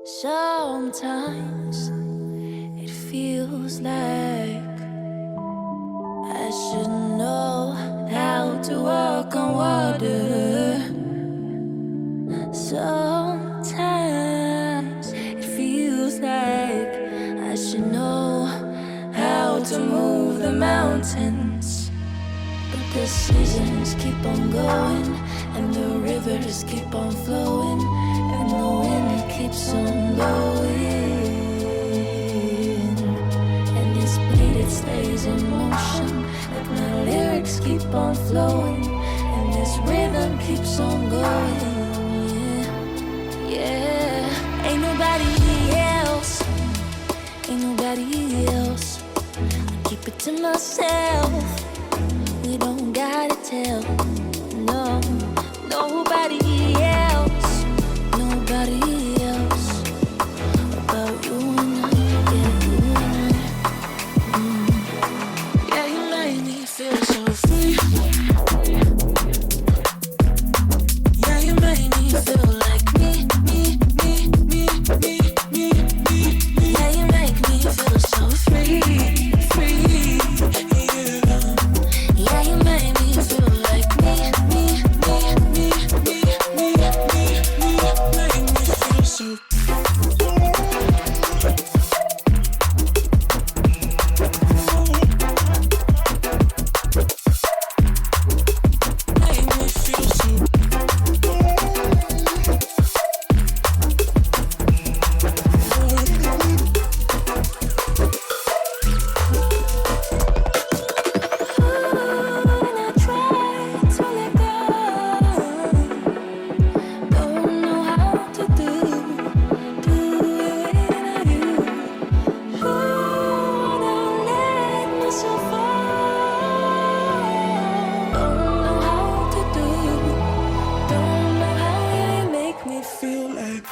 Sometimes it feels like I should know how to walk on water. Sometimes it feels like I should know how to move the mountains. But the seasons keep on going, and the rivers keep on flowing, and the wind keeps on blowing, and this beat, it stays in motion, like my lyrics keep on flowing, and this rhythm keeps on going. Yeah, ain't nobody else, ain't nobody else. I keep it to myself. We don't gotta tell, no, nobody else, nobody else about you and I, yeah, you and I. Yeah, you make me feel so free. Yeah, you make me feel like me. Yeah, you make me feel so free. Yeah, you make me feel like me. Make me feel so. Make me feel so. When I try to let go, don't know how to do it without you. Don't let myself fall. Don't know how to do. Don't know how you make me feel like.